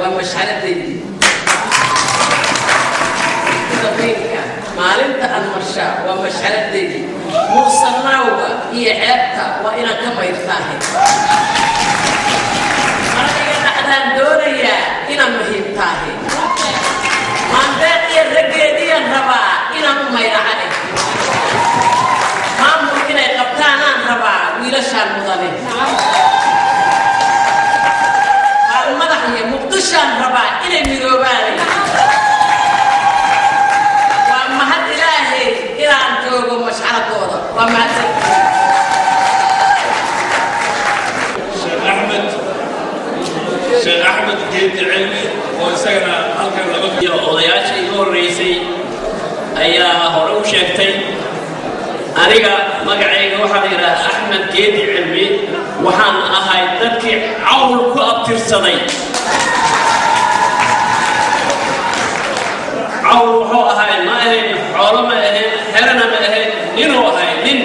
ومشعلتي maalinta aan marshaa waa mashxaladeedii muusannaawga iyo ceebta waa inaan ka mayrtaahay markaga dhaxdaan doonayaa inaan muhiimtaahay maandeeq iyo raggeediiyaan rabaa inaan u mayracahay maamul inay qabtaanaan rabaa wiilashaan mudane madax iyo muqdishaan rabaa inay midoobaanay شيخ أحمد جيد علمي وسجنا halkan laba odayaashii ugu horeysay ayaa hore u sheegtay aniga magacayga waxa la yiraahdaa Axmed Geed Cilmi waxaan ahay dadkii cawl ku abtirsaday cawl wuxuu ahay ma ahayn xoolo ma ahayn herana ma ahayn inuu ahay nin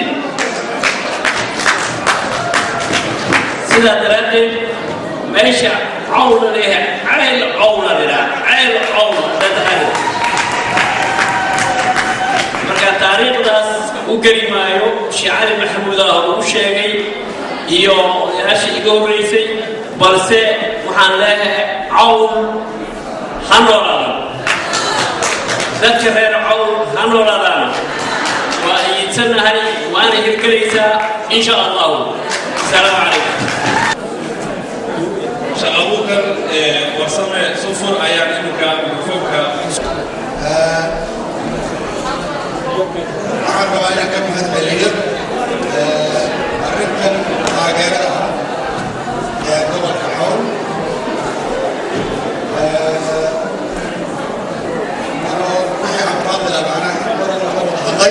sida daraaddeed meesha عول لها عيل عول لها عيل عول تدهن مركا تاريخ داس وقريمايو شعار محمود وشيغي iyo yaashii iga horeysay balse waxaan leeyahay cawl hanoolaan dadka reer cawl hanoolaan waa iidsanahay waana hirgelaysaa insha Allah salaamu calaykum أبوكر وصلنا صفر أيام إنك مفوق. أعرف أنا كم هذا الليل. أردت أجرا قبل كحول. أنا وحي أفراد الأمانة مرة قبل هذي.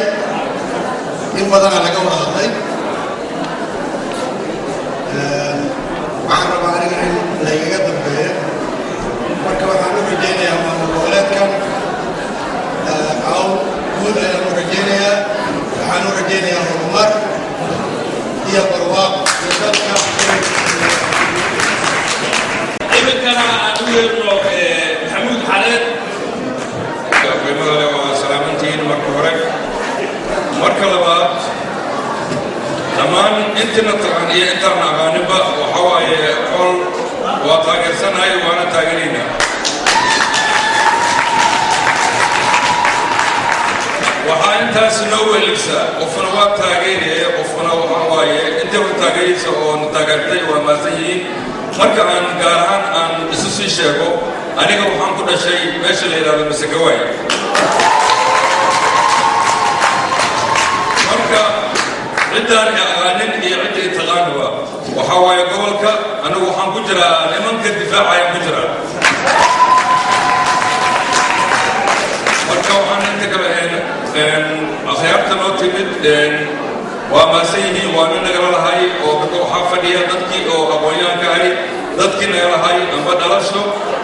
إن بدنا على قبل هذي. أعرف أنا لقيت البيت مركب حلو رجينا مع الولاد كم أو كل رجينا حلو رجينا يا عمر هي برواق إذا كان أقول محمود حلال قيمة وسلامتين مركورك مركلبات تمام إنترنت يعني إنترنت غانبة وحواي قول وطاقر سنة وانا تاقرينا وحا انتا سنوه لكسا وفنوات تاقيري وفنوه حواي انتا وتاقيريسا ونتاقرتي ومازيين مركا عن قارهان عن اسوسي شيكو انيقا وحان كل شيء ماشي ليلة بمسكواي مركا ردان اغانين يعدي تغانوا وحواي قولك أنا وحن كجرا لمن كدفاع يا كجرا مركو عن أنت كمان أخيرت نوتيد وما سيني وأنا نقرأ هاي وبكو حافظية ضدكي أو أبويا كهاي ضدكي نقرأ هاي أم بدرسه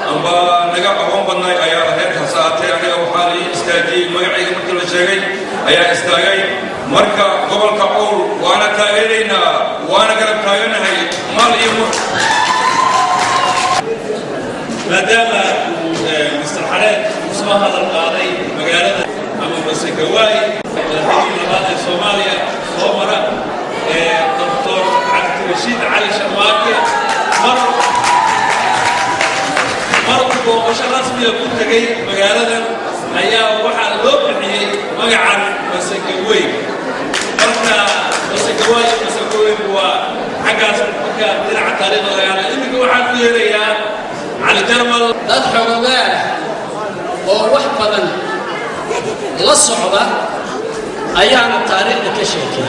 أم بنقع أم بناي أيا هيك ساعتين أنا أو حالي استاجي ما يعيق مثل شيء أيا استاجي مركا قبل كقول وأنا تاجرينا وأنا قرب تاجرنا هاي مال يمر ما دام مستر حلال اسمه هذا القاضي مقالة أبو مسكواي الحكيم القاضي الصومالية صومرة دكتور عبد الرشيد علي شماكي مرة وشر رسمي كنت جاي مقالة أيام واحد لوبني مقعد مسكواي مرة مسكواي هو حاجة مكان درع تاريخ يعني إنك واحد فيها على جرمال تضحك بقى وواحد بدن للصعوبة أيام التاريخ كشيكي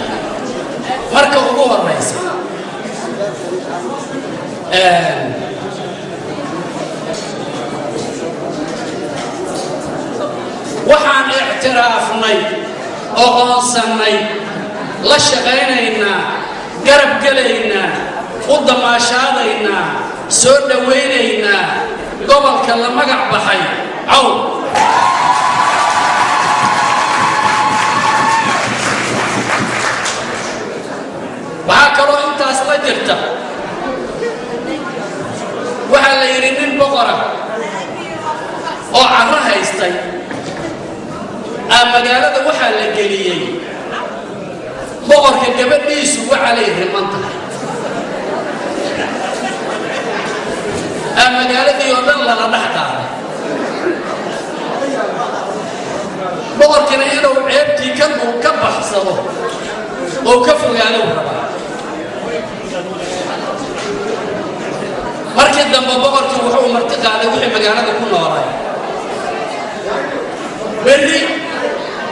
مركب أبوه الرئيس وحان اعترافني أغاصني لشغينينا قرب قلينا ودماشادينا سو دوينينا gobolka la magac baxay cawl waxa kaloo intaas la jirta waxa la yiri nin boqor boqora oo carro haystay magaalada waxaa la geliyey boqorka gabadhiisu waxalay riman tahay magaaladii oo dhan lala dhex qaaday boqorkina inuu ceebtii ka baxsado oo ka fogaado rabaa markii dambe boqorkii wuxuu marti qaaday wixii magaalada ku noolay berri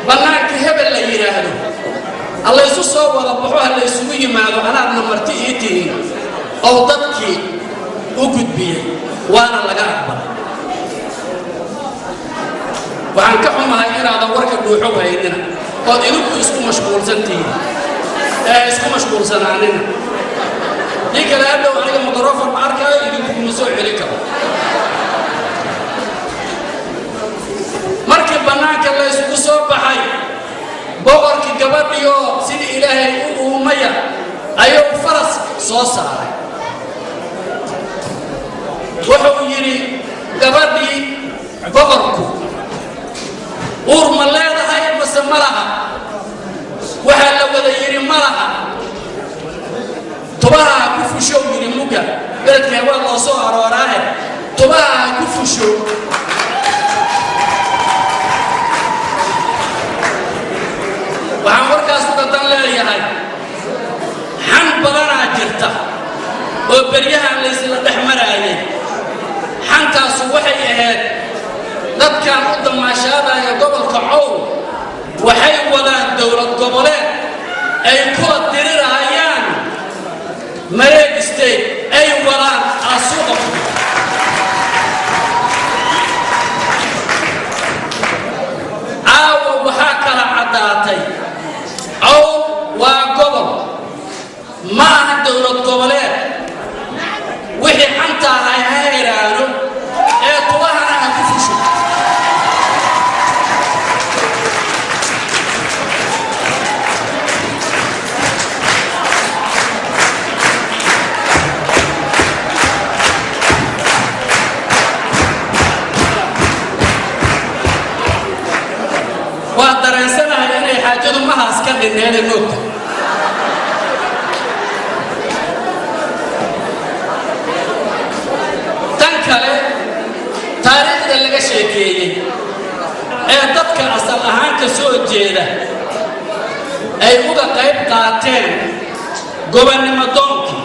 bannaanka hebel la yidhaahdo alla isu soo wada baxo ha la isugu yimaado anaadna marti ii tihiin oo dadkii u gudbiyey waana laga aqbalay waxaan ka xumahay inaadan warka dhuuxo haynina ood idinku isku mashquulsantihiin isku mashquulsanaanina nin kale hadhow aniga mikrofon ma arkaayo idinku kuma soo celi karo markii bannaanka la isugu soo baxay boqorkii gabadhioo sidii ilaahay u uumaya ayuu faras soo saaray wuxuu yidhi gabadhii boqorku uur ma leedahay mase ma laha waxaa la wada yidhi ma laha tubaha ha ku fushow yidhi mugga beledka hawaa loo soo arooraahe tubaha ha ku fushow waxaan warkaas uga dan leeyahay xan badanaa jirta oo beryahan laysla dhex maraayay xantaasu waxay ahayd dadkan u damaashaadaya gobolka Cow waxay wadaan dowlad goboleed ay ku dirirayaan Mareeg State ay wadaan asuuqa waxaa kala caddaatay Cow waa gobol ma aha dowlad goboleed wixii xanta ay hayraano ee tubahana ha ku fusho waa dareensanahay inay xaajadu mahaas ka dhineen noogta tan kale taariikhda laga sheekeeyey ee dadka asal ahaan ka soo jeeda ay uga qayb qaateen gobonnimo doonkii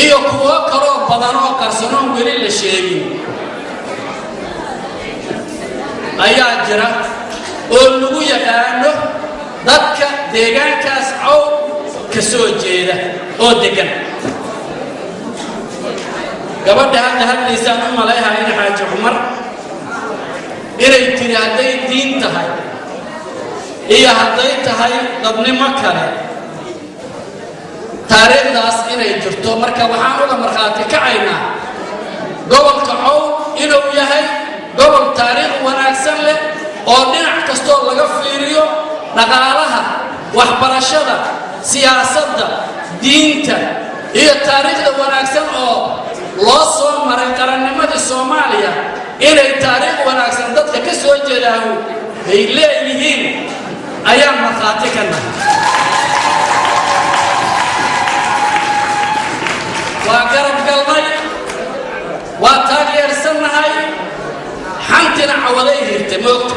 iyo kuwo kaloo badan oo qarsanoon weli la sheegin ayaa jira oo lagu yaqaano dadka deegaankaas Cow ka soo jeeda oo degan gabadha hadda hadlaysaan u maleeyahay in Xaaji Cumar inay tiri hadday diin tahay iyo hadday tahay dadnimo kale taariikhdaas inay jirto marka waxaan uga markhaati kacaynaa gobolka Cow inuu yahay gobol taariikh wanaagsan leh oo dhinac kastoo laga fiiriyo dhaqaalaha waxbarashada siyaasadda diinta iyo taariikhda wanaagsan oo loo soo maray qarannimadii Soomaaliya inay taariikh wanaagsan dadka ka soo jeedaan ay leeyihiin ayaa markhaati ka nahay waa garab galnay waa taageersanahay xantina cawaday hirtay moogta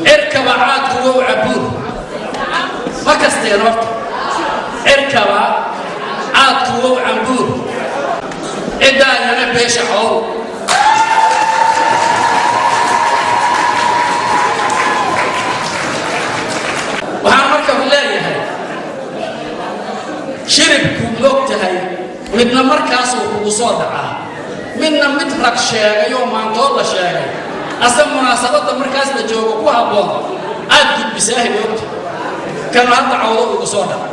cirkaba caadku wow cabuur ma kasteen horta cirkaba caadku wow cambuur cidaayana beesha Cow waxaan marka leeyahay shiribku moogtahay midna markaas uu kugu soo dhacaa midna mid rag sheegay oo maantoo la sheegay asa munaasabada markaas la joogo ku habboon aad gudbisaa moogta kan hadda Cawdo ugu soo dhaca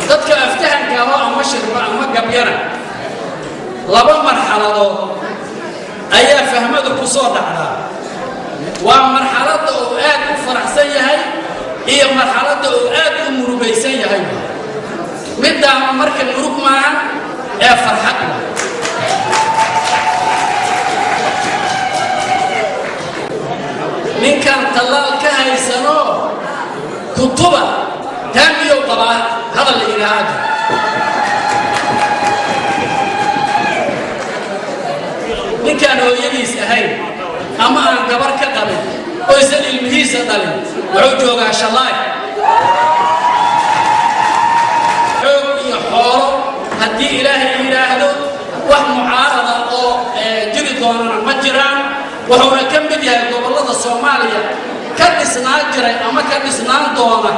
dadka aftahanka ama shirba ama gabyana laba marxaladood ayaa fahmadu ku soo dhacdaa waa marxaladda oo aad u faraxsan yahay هي مرحلة وآد مربيسية هاي مدة مركز مروك معها فرحتنا من كان طلال كهي سنو كتبة كان يوم طبعا هذا اللي إلهاج من كان هو يليس أهي أما أن قبر كقبل ويسأل المهيسة طلب وعجوه عشان الله حول هدي إلهي إلهه وهم معارضة أو جري دوننا مجران وهو كم بديها قبل الصومالية كان إسناد جري أما كان إسناد دونا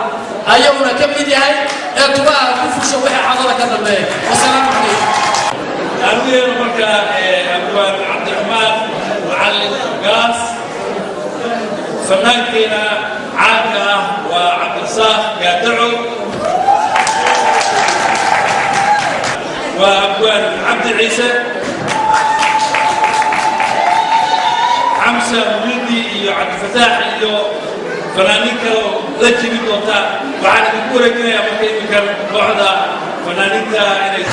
أيونا كم بديها تباع كفر شوية حضرة كذا الماء والسلام عليكم. أمير مركا أبوان عبد الرحمن معلم قاس فنانكينا عاقة وعبد الصاف قادعوا وأبوان عبد العيسى حمزة مولدي iyo عبد الفتاح iyo فنانين كانوا la jiri doonta waxaan ku wareejinayaa markay imika kooxda fanaaniinta inay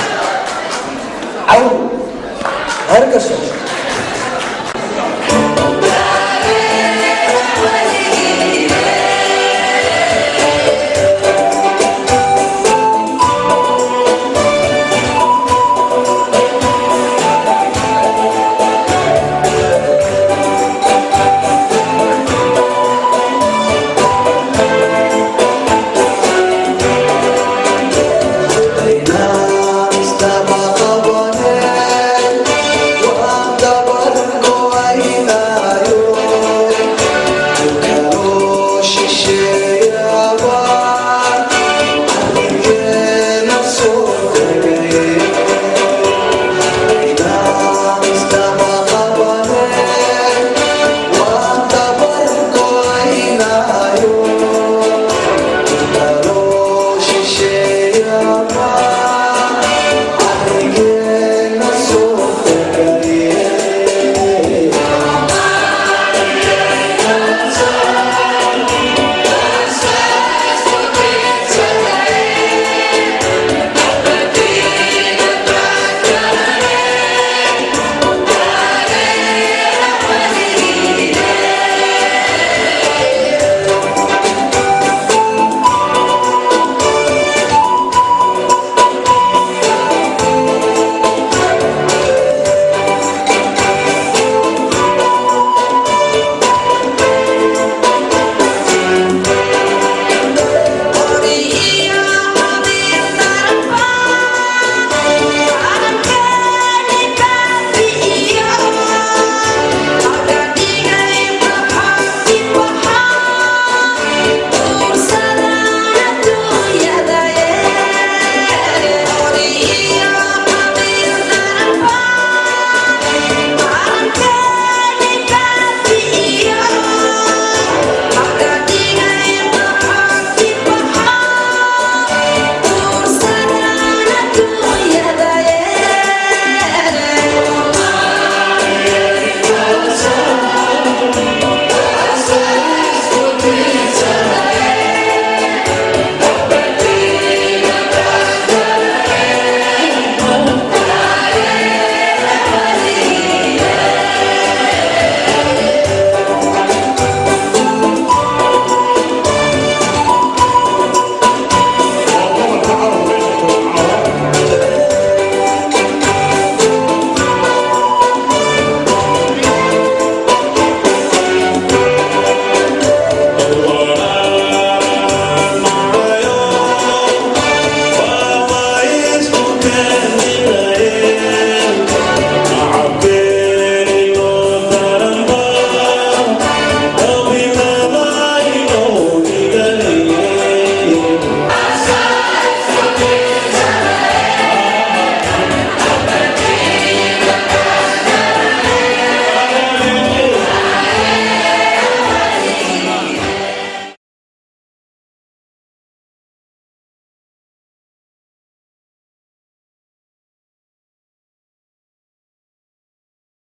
عون هرقصوا